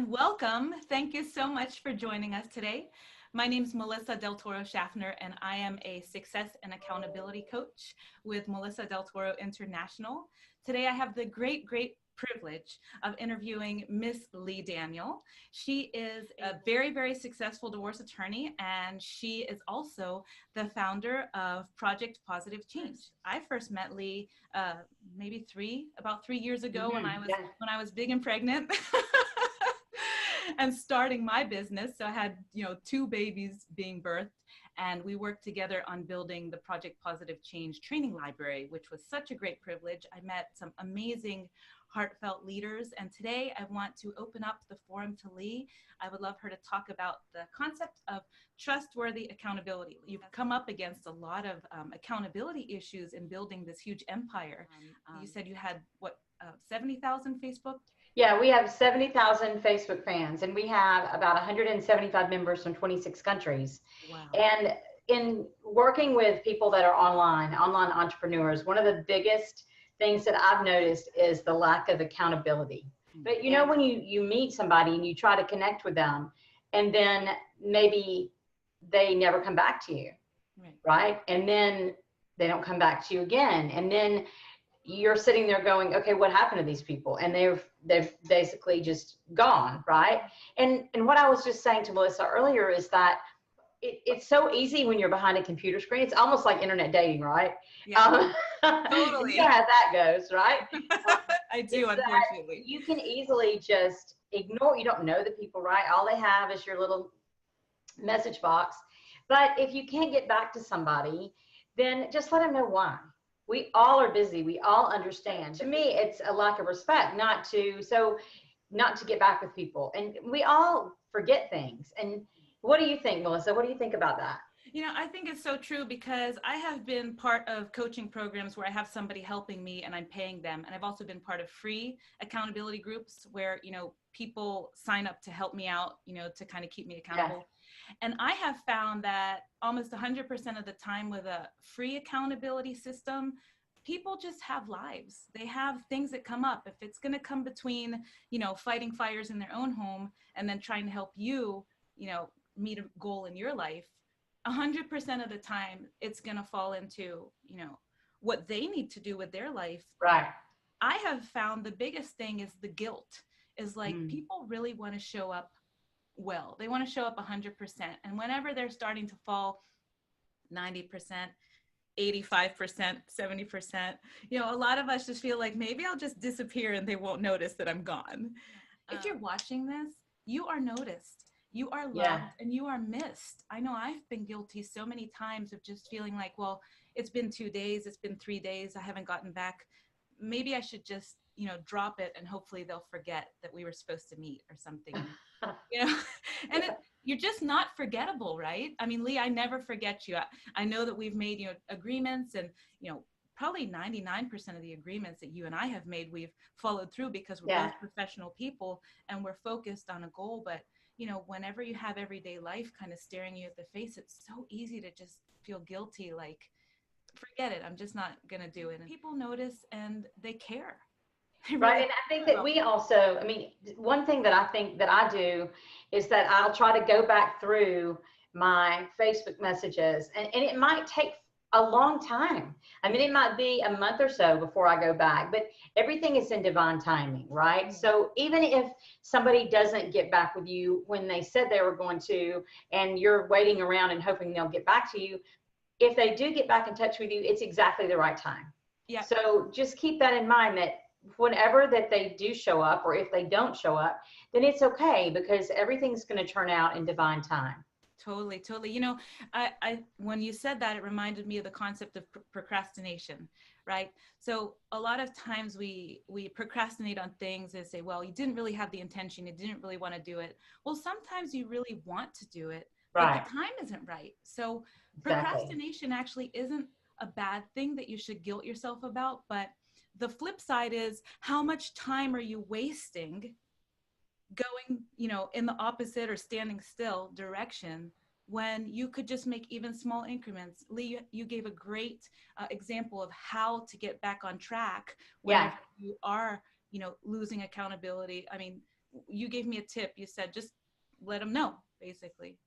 Welcome. Thank you so much for joining us today. My name is Melissa Del Toro Schaffner, and I am a success and accountability coach with Melissa Del Toro International. Today, I have the great privilege of interviewing Miss Leigh Daniel. She is a very successful divorce attorney, and she is also the founder of Project Positive Change. I first met Leigh maybe about 3 years ago when I was big and pregnant. And starting my business. So I had, 2 babies being birthed, and we worked together on building the Project Positive Change training library, which was such a great privilege. I met some amazing heartfelt leaders, and today I want to open up the forum to Leigh. I would love her to talk about the concept of trustworthy accountability. You've come up against a lot of accountability issues in building this huge empire. You said you had 70,000 Facebook? Yeah, we have 70,000 Facebook fans, and we have about 175 members from 26 countries. Wow. And in working with people that are online entrepreneurs, one of the biggest things that I've noticed is the lack of accountability. But when you meet somebody and you try to connect with them, and then maybe they never come back to you, right? And then they don't come back to you again. And then you're sitting there going, okay, what happened to these people? And they've basically just gone, right? And what I was just saying to Melissa earlier is that it's so easy when you're behind a computer screen. It's almost like internet dating, right? Yeah, totally. You know how that goes, right? I do, unfortunately. You can easily just ignore. You don't know the people, right? All they have is your little message box. But if you can't get back to somebody, then just let them know why. We all are busy. We all understand. To me, it's a lack of respect not to get back with people. And we all forget things. And what do you think, Melissa? What do you think about that? I think it's so true, because I have been part of coaching programs where I have somebody helping me and I'm paying them. And I've also been part of free accountability groups where, people sign up to help me out, to kind of keep me accountable. Yeah. And I have found that almost 100% of the time with a free accountability system, people just have lives. They have things that come up. If it's going to come between, fighting fires in their own home and then trying to help you, meet a goal in your life, 100% of the time it's going to fall into, what they need to do with their life. Right. I have found the biggest thing is the guilt. Is like people really want to show up well. They want to show up 100%. And whenever they're starting to fall 90%, 85%, 70%, a lot of us just feel like maybe I'll just disappear and they won't notice that I'm gone. If you're watching this, you are noticed. You are loved and you are missed. I know I've been guilty so many times of just feeling like, well, it's been 2 days, it's been 3 days, I haven't gotten back. Maybe I should just, drop it and hopefully they'll forget that we were supposed to meet or something. And you're just not forgettable, right? I mean, Leigh, I never forget you. I know that we've made, agreements, and, probably 99% of the agreements that you and I have made, we've followed through because we're both professional people and we're focused on a goal. But, whenever you have everyday life kind of staring you at the face, it's so easy to just feel guilty, like, forget it, I'm just not going to do it. And people notice and they care. Right. And I think that we also, one thing that I think that I do is that I'll try to go back through my Facebook messages, and it might take a long time. It might be a month or so before I go back, but everything is in divine timing, right? So even if somebody doesn't get back with you when they said they were going to, and you're waiting around and hoping they'll get back to you, if they do get back in touch with you, it's exactly the right time. Yeah. So just keep that in mind, that whenever that they do show up, or if they don't show up, then it's okay, because everything's going to turn out in divine time. Totally. I when you said that, it reminded me of the concept of procrastination, right? So a lot of times we procrastinate on things and say, well, you didn't really have the intention, you didn't really want to do it. Well, sometimes you really want to do it, but the time isn't right. So procrastination actually isn't a bad thing that you should guilt yourself about, but the flip side is, how much time are you wasting going, in the opposite or standing still direction when you could just make even small increments? Leigh, you gave a great example of how to get back on track when you are, losing accountability. you gave me a tip. You said, just let them know, basically.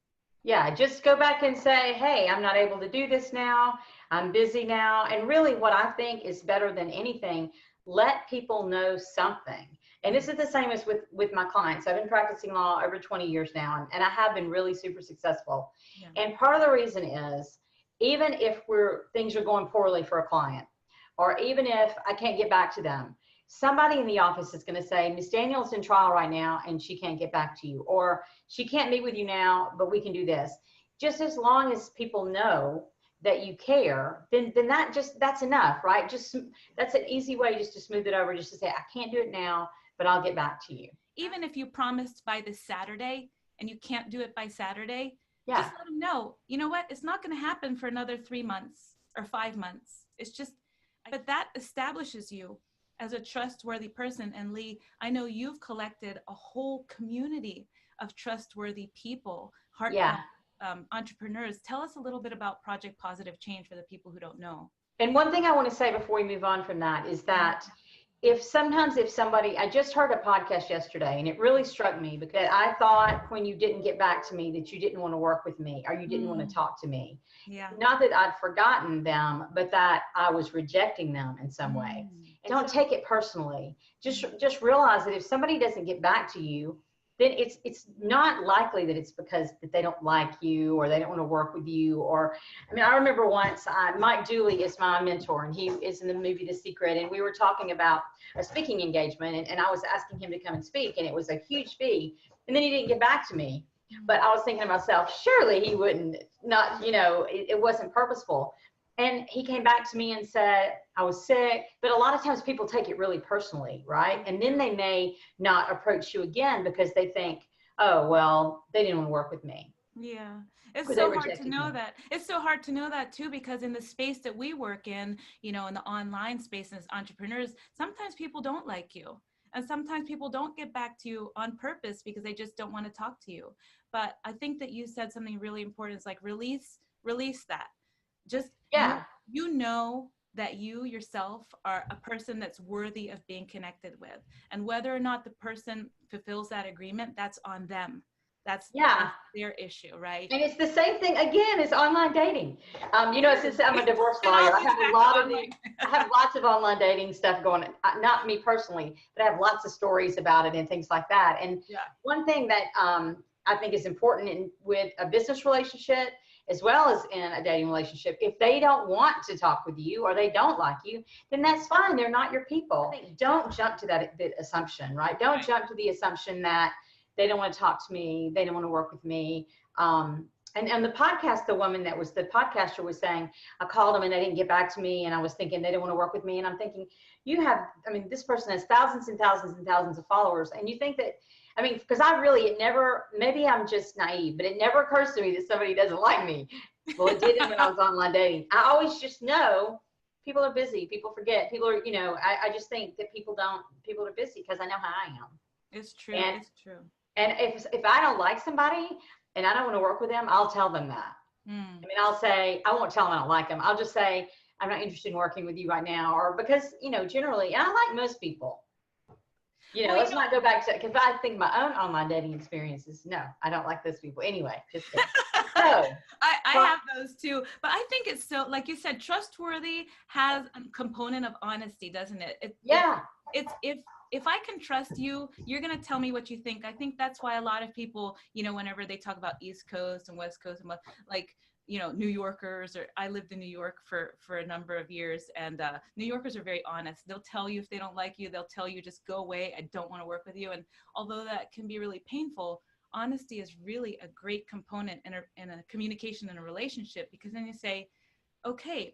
Yeah, just go back and say, hey, I'm not able to do this now. I'm busy now. And really what I think is better than anything, let people know something. And this is the same as with my clients. I've been practicing law over 20 years now, and I have been really super successful. Yeah. And part of the reason is, even if things are going poorly for a client, or even if I can't get back to them, somebody in the office is going to say, Miss Daniel's in trial right now and she can't get back to you, or she can't meet with you now, but we can do this. Just as long as people know that you care, then that's enough, right? Just that's an easy way just to smooth it over, just to say, I can't do it now, but I'll get back to you. Even if you promised by this Saturday and you can't do it by Saturday, yeah, just let them know, you know what, it's not going to happen for another 3 months or 5 months. It's just, but that establishes you as a trustworthy person. And Leigh, I know you've collected a whole community of trustworthy people, heartfelt entrepreneurs. Tell us a little bit about Project Positive Change for the people who don't know. And one thing I want to say before we move on from that is that if somebody, I just heard a podcast yesterday and it really struck me, because I thought when you didn't get back to me that you didn't want to work with me or you didn't want to talk to me. Yeah. Not that I'd forgotten them, but that I was rejecting them in some way. And don't take it personally. Just realize that if somebody doesn't get back to you, then it's not likely that it's because that they don't like you or they don't want to work with you. Or, I mean, I remember once, Mike Dooley is my mentor, and he is in the movie The Secret, and we were talking about a speaking engagement, and I was asking him to come and speak, and it was a huge fee, and then he didn't get back to me. But I was thinking to myself, surely he wouldn't, not, it wasn't purposeful. And he came back to me and said, I was sick. But a lot of times people take it really personally, right? And then they may not approach you again because they think, oh, well, they didn't want to work with me. Yeah. It's so hard to know that. It's so hard to know that too, because in the space that we work in, in the online space as entrepreneurs, sometimes people don't like you. And sometimes people don't get back to you on purpose because they just don't want to talk to you. But I think that you said something really important. It's like release that. Just, you know that you yourself are a person that's worthy of being connected with. And whether or not the person fulfills that agreement, that's on them. That's their issue, right? And it's the same thing again as online dating. Since I'm a divorce lawyer, I have lots of online dating stuff going on. Not me personally, but I have lots of stories about it and things like that. And one thing that I think is important with a business relationship, as well as in a dating relationship, if they don't want to talk with you or they don't like you, then that's fine. They're not your people. Don't jump to that assumption, right? Don't jump to the assumption that they don't want to talk to me, they don't want to work with me. And the podcast, the woman that was the podcaster was saying, I called them and they didn't get back to me, and I was thinking they didn't want to work with me. And I'm thinking, this person has thousands and thousands and thousands of followers, and you think that, because maybe I'm just naive, but it never occurs to me that somebody doesn't like me. Well, it didn't when I was online dating. I always just know people are busy. People forget. People are, I just think that people are busy because I know how I am. It's true. It's true. And if I don't like somebody and I don't want to work with them, I'll tell them that. I'll say, I won't tell them I don't like them. I'll just say, I'm not interested in working with you right now. Or because, generally, and I like most people. Let's not go back to, because I think my own online dating experiences, no, I don't like those people. Anyway, just kidding. So, I have those too, but I think it's so, like you said, trustworthy has a component of honesty, doesn't it? If I can trust you, you're going to tell me what you think. I think that's why a lot of people, whenever they talk about East Coast and West Coast, and New Yorkers, or I lived in New York for a number of years, and New Yorkers are very honest. They'll tell you if they don't like you, they'll tell you, just go away. I don't want to work with you. And although that can be really painful, honesty is really a great component in a communication in a relationship, because then you say, okay,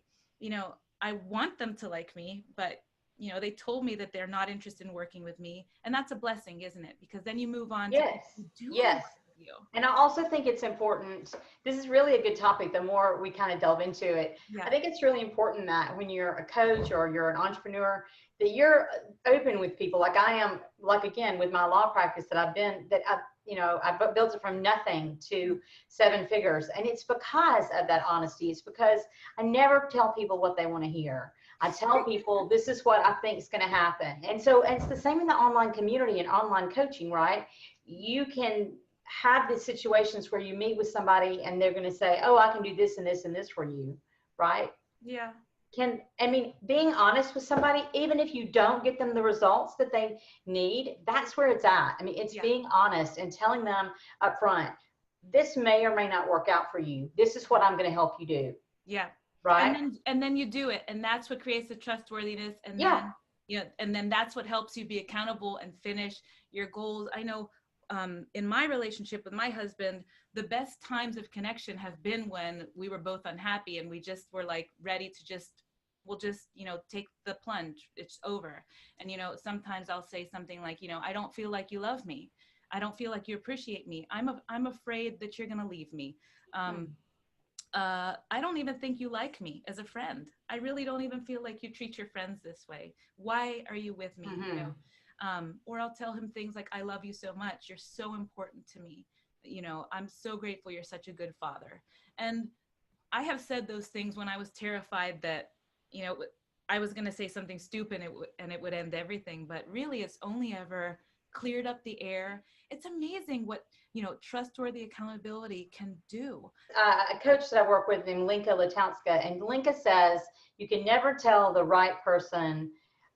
I want them to like me, but they told me that they're not interested in working with me. And that's a blessing, isn't it? Because then you move on. Yes. And I also think it's important. This is really a good topic. The more we kind of delve into it, I think it's really important that when you're a coach or you're an entrepreneur, that you're open with people. Like I am, again, with my law practice I've built it from nothing to 7 figures. And it's because of that honesty. It's because I never tell people what they want to hear. I tell people this is what I think is going to happen. And so and it's the same in the online community and online coaching, right? You can have these situations where you meet with somebody and they're going to say, oh, I can do this and this and this for you, right? Yeah. Being honest with somebody, even if you don't get them the results that they need, that's where it's at. I mean, it's being honest and telling them up front, this may or may not work out for you. This is what I'm going to help you do. Yeah. Right. And then you do it. And that's what creates the trustworthiness. And then, and then that's what helps you be accountable and finish your goals. I know in my relationship with my husband, the best times of connection have been when we were both unhappy and we just were like ready to we'll just, take the plunge. It's over. And, sometimes I'll say something like, I don't feel like you love me. I don't feel like you appreciate me. I'm afraid that you're going to leave me. I don't even think you like me as a friend. I really don't even feel like you treat your friends this way. Why are you with me? Or I'll tell him things like, I love you so much. You're so important to me. I'm so grateful you're such a good father. And I have said those things when I was terrified that, I was going to say something stupid and it would end everything. But really, it's only ever cleared up the air. It's amazing what, trustworthy accountability can do. A coach that I work with named Linka Latowska, and Linka says you can never tell the right person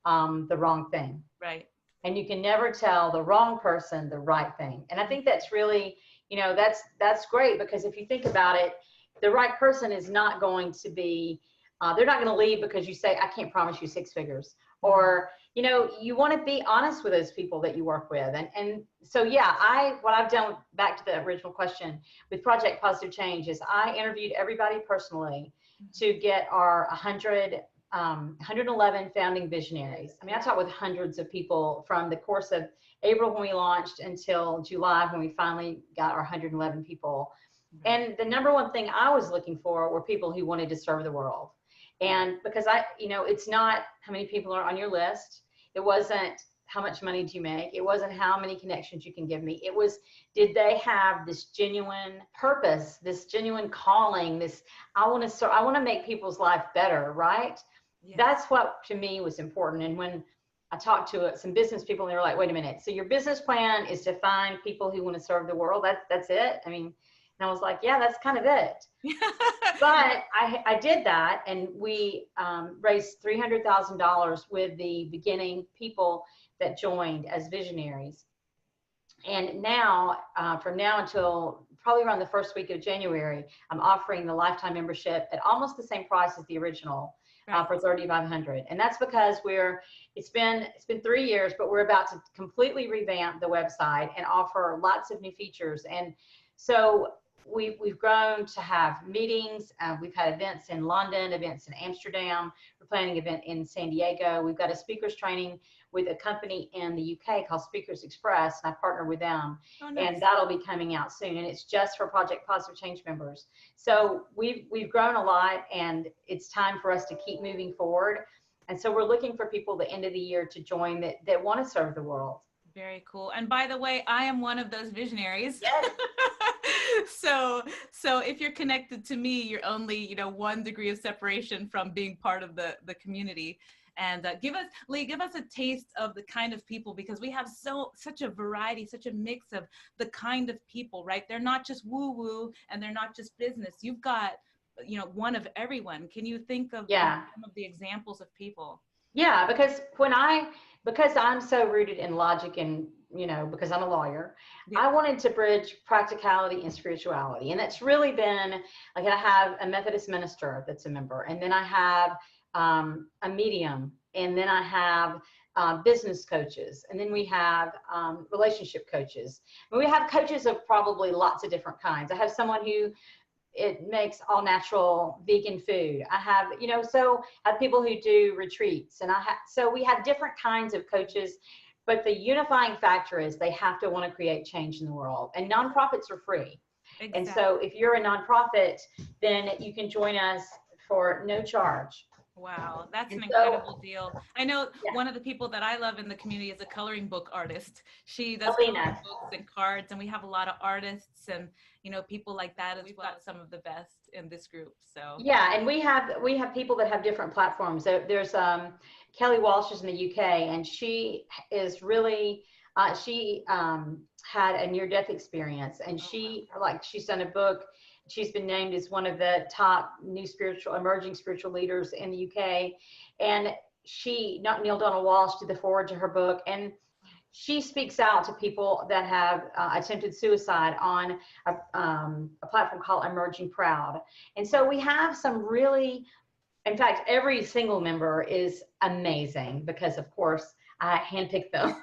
the wrong thing. Right. And you can never tell the wrong person the right thing. And I think that's really, that's great, because if you think about it, the right person is not going to be, they're not going to leave because you say, I can't promise you 6 figures. Or, you want to be honest with those people that you work with. And so, what I've done, back to the original question with Project Positive Change, is I interviewed everybody personally to get our 111 founding visionaries. I mean, I talked with hundreds of people from the course of April when we launched until July when we finally got our 111 people. And the number one thing I was looking for were people who wanted to serve the world. And because it's not how many people are on your list. It wasn't how much money do you make. It wasn't how many connections you can give me. It was, did they have this genuine purpose, this genuine calling, this, I want to make people's life better, right? Yes. That's what to me was important. And when I talked to some business people, and they were like, wait a minute, so your business plan is to find people who want to serve the world? That's it? I mean, and I was like, yeah, that's kind of it. But I did that, and we raised $300,000 with the beginning people that joined as visionaries. And now, from now until probably around the first week of January, I'm offering the lifetime membership at almost the same price as the original, for $3,500. And that's because it's been 3 years, but we're about to completely revamp the website and offer lots of new features. And so we've grown to have meetings. We've had events in London, events in Amsterdam. We're planning an event in San Diego. We've got a speakers training with a company in the UK called Speakers Express, and I partner with them. Oh, nice. And that'll be coming out soon. And it's just for Project Positive Change members. So we've grown a lot, and it's time for us to keep moving forward. And so we're looking for people at the end of the year to join that want to serve the world. Very cool. And by the way, I am one of those visionaries. Yes. So if you're connected to me, you're only, 1 degree of separation from being part of the community. And Leigh, give us a taste of the kind of people, because we have such a variety, such a mix of the kind of people, right? They're not just woo-woo, and they're not just business. You've got, one of everyone. Can you think of some of the examples of people? Yeah, because I'm so rooted in logic and, because I'm a lawyer, I wanted to bridge practicality and spirituality. And that's really been, like, I have a Methodist minister that's a member, and then I have a medium, and then I have business coaches, and then we have relationship coaches. And we have coaches of probably lots of different kinds. I have someone who makes all natural vegan food. I have, so I have people who do retreats, and so we have different kinds of coaches, but the unifying factor is they have to want to create change in the world, and nonprofits are free. Exactly. And so if you're a nonprofit, then you can join us for no charge. Wow, that's And an so, incredible deal. I know yeah, one of the people that I love in the community is a coloring book artist. She does coloring Alina. books and cards, and we have a lot of artists and, people like that as well. We've got some of the best in this group. So Yeah, and we have people that have different platforms. There's Kelly Walsh is in the UK, and she is really she had a near-death experience, and oh, wow. she's done a book. She's been named as one of the top new emerging spiritual leaders in the UK, and not Neil Donald Walsh did the forward to her book, and she speaks out to people that have attempted suicide on a platform called Emerging Proud. And so we have some really, in fact, every single member is amazing because, of course, I handpicked them.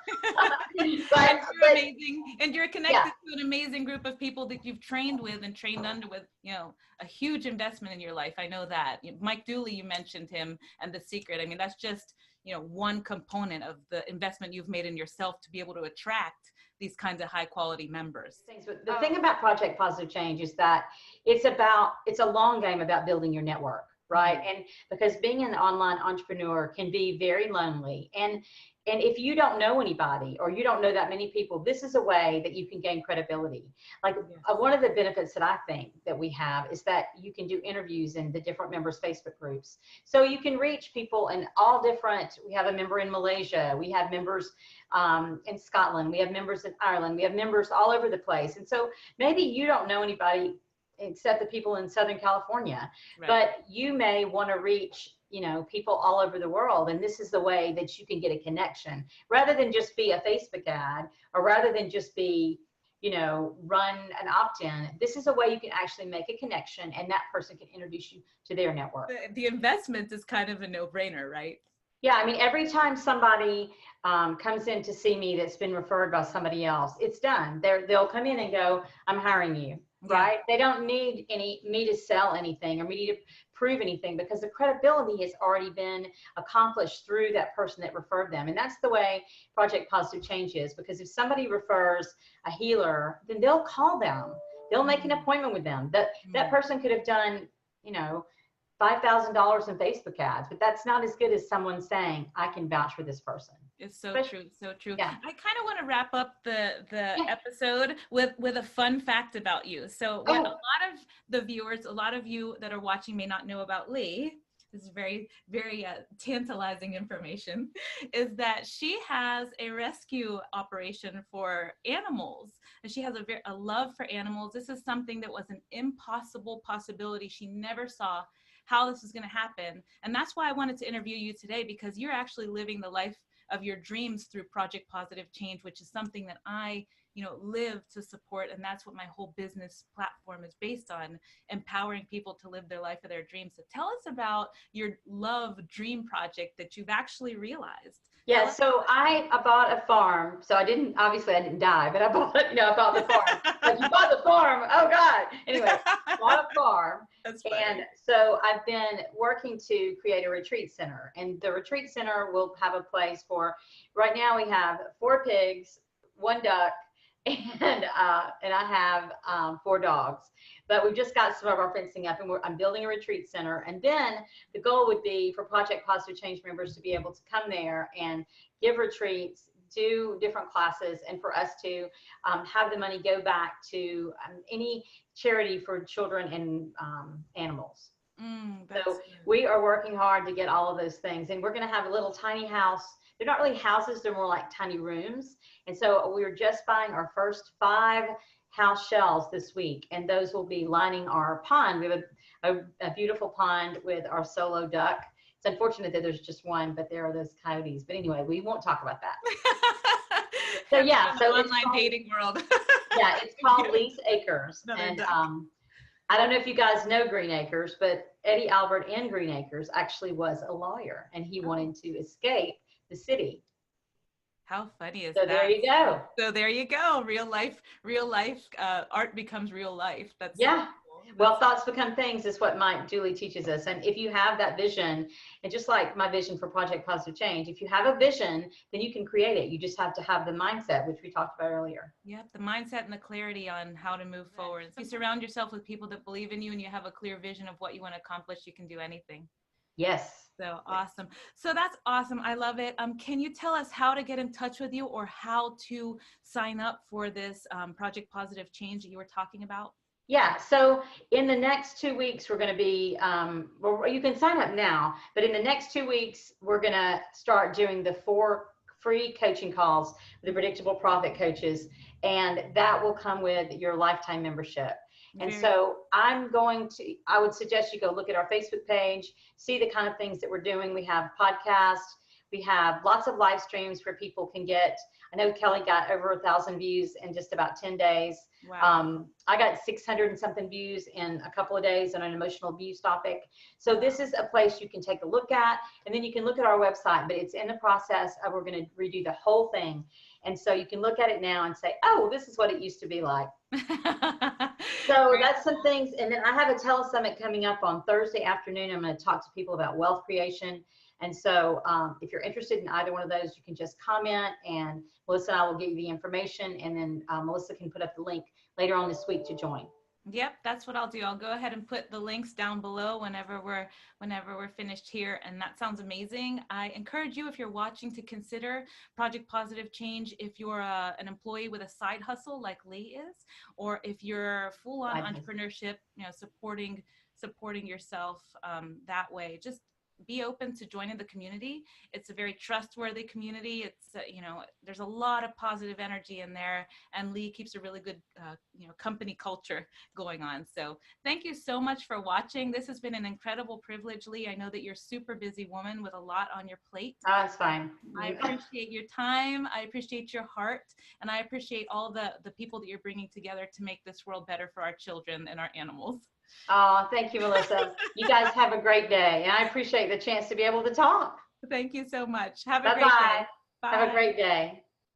And but, you're but amazing, and you're yeah, connected to an amazing group of people that you've trained with and trained under with, a huge investment in your life. I know that. Mike Dooley, you mentioned him and The Secret. I mean, that's just, one component of the investment you've made in yourself to be able to attract these kinds of high quality members. the thing about Project Positive Change is that it's a long game about building your network, right? And because being an online entrepreneur can be very lonely, and if you don't know anybody or you don't know that many people, this is a way that you can gain credibility. Like one of the benefits that I think that we have is that you can do interviews in the different members' Facebook groups. So you can reach people in all different, we have a member in Malaysia, we have members in Scotland, we have members in Ireland, we have members all over the place. And so maybe you don't know anybody except the people in Southern California, Right. but you may want to reach people all over the world, and this is the way that you can get a connection rather than just be a Facebook ad, or rather than just be run an opt-in. This is a way you can actually make a connection, and that person can introduce you to their network. The investment is kind of a no-brainer, right? Yeah, I mean, every time somebody comes in to see me that's been referred by somebody else, it's done. They'll come in and go, I'm hiring you, right? They don't need me to sell anything or me to prove anything, because the credibility has already been accomplished through that person that referred them. And that's the way Project Positive Change is, because if somebody refers a healer, then they'll call them. They'll make an appointment with them. That person could have done, $5,000 in Facebook ads, but that's not as good as someone saying, I can vouch for this person. It's so true, so true. Yeah. I kind of want to wrap up the episode with a fun fact about you. So a lot of the viewers, a lot of you that are watching may not know about Leigh. This is very, very tantalizing information, is that she has a rescue operation for animals. And she has a love for animals. This is something that was an impossible possibility. She never saw how this was going to happen. And that's why I wanted to interview you today, because you're actually living the life of your dreams through Project Positive Change, which is something that I, live to support. And that's what my whole business platform is based on, empowering people to live their life of their dreams. So tell us about your love dream project that you've actually realized. Yeah, so I bought a farm. So I didn't die, but I bought the farm. Like, you bought the farm. Oh God. Anyway, bought a farm. That's funny. And so I've been working to create a retreat center, and the retreat center will have a place for, right now we have 4 pigs, 1 duck, and I have 4 dogs. But we've just got some of our fencing up, and I'm building a retreat center. And then the goal would be for Project Positive Change members to be able to come there and give retreats, do different classes, and for us to have the money go back to any charity for children and animals. So we are working hard to get all of those things. And we're going to have a little tiny house. They're not really houses, they're more like tiny rooms. And so we're just buying our first 5 house shells this week, and those will be lining our pond. We have a beautiful pond with our solo duck. It's unfortunate that there's just one, but there are those coyotes. But anyway, we won't talk about that. So yeah, so online dating world. Yeah, it's called Lease Acres. And I don't know if you guys know Green Acres, but Eddie Albert in Green Acres actually was a lawyer, and he wanted to escape the city. How funny is that? So there you go. So there you go. Real life, art becomes real life. That's yeah. So cool. Well, thoughts become things is what Mike Dooley teaches us. And if you have that vision, and just like my vision for Project Positive Change, if you have a vision, then you can create it. You just have to have the mindset, which we talked about earlier. Yeah, the mindset and the clarity on how to move forward. If you surround yourself with people that believe in you and you have a clear vision of what you want to accomplish, you can do anything. Yes. So awesome. So that's awesome. I love it. Can you tell us how to get in touch with you or how to sign up for this Project Positive Change that you were talking about? Yeah, so in the next 2 weeks, we're going to be, well, you can sign up now, but in the next 2 weeks, we're going to start doing the 4 free coaching calls with the Predictable Profit coaches, and that will come with your lifetime membership. And so I would suggest you go look at our Facebook page, see the kind of things that we're doing. We have podcasts, we have lots of live streams where people can get, I know Kelly got over 1,000 views in just about 10 days. Wow. I got 600 and something views in a couple of days on an emotional abuse topic. So this is a place you can take a look at, and then you can look at our website, but it's in the process of, we're going to redo the whole thing. And so you can look at it now and say, oh, this is what it used to be like. So that's some things. And then I have a telesummit coming up on Thursday afternoon. I'm going to talk to people about wealth creation. And so if you're interested in either one of those, you can just comment, and Melissa and I will give you the information, and then Melissa can put up the link later on this week to join. Yep, that's what I'll do. I'll go ahead and put the links down below whenever we're finished here, and that sounds amazing. I encourage you, if you're watching, to consider Project Positive Change if you're an employee with a side hustle like Leigh is, or if you're full-on entrepreneurship, supporting yourself that way. Just be open to joining the community. It's a very trustworthy community. It's there's a lot of positive energy in there, and Leigh keeps a really good company culture going on. So thank you so much for watching. This has been an incredible privilege, Leigh. I know that you're a super busy woman with a lot on your plate. Oh, it's fine. I appreciate your time. I appreciate your heart, and I appreciate all the people that you're bringing together to make this world better for our children and our animals. Oh, thank you, Melissa. You guys have a great day, and I appreciate the chance to be able to talk. Thank you so much. Have a great day. Bye. Have a great day.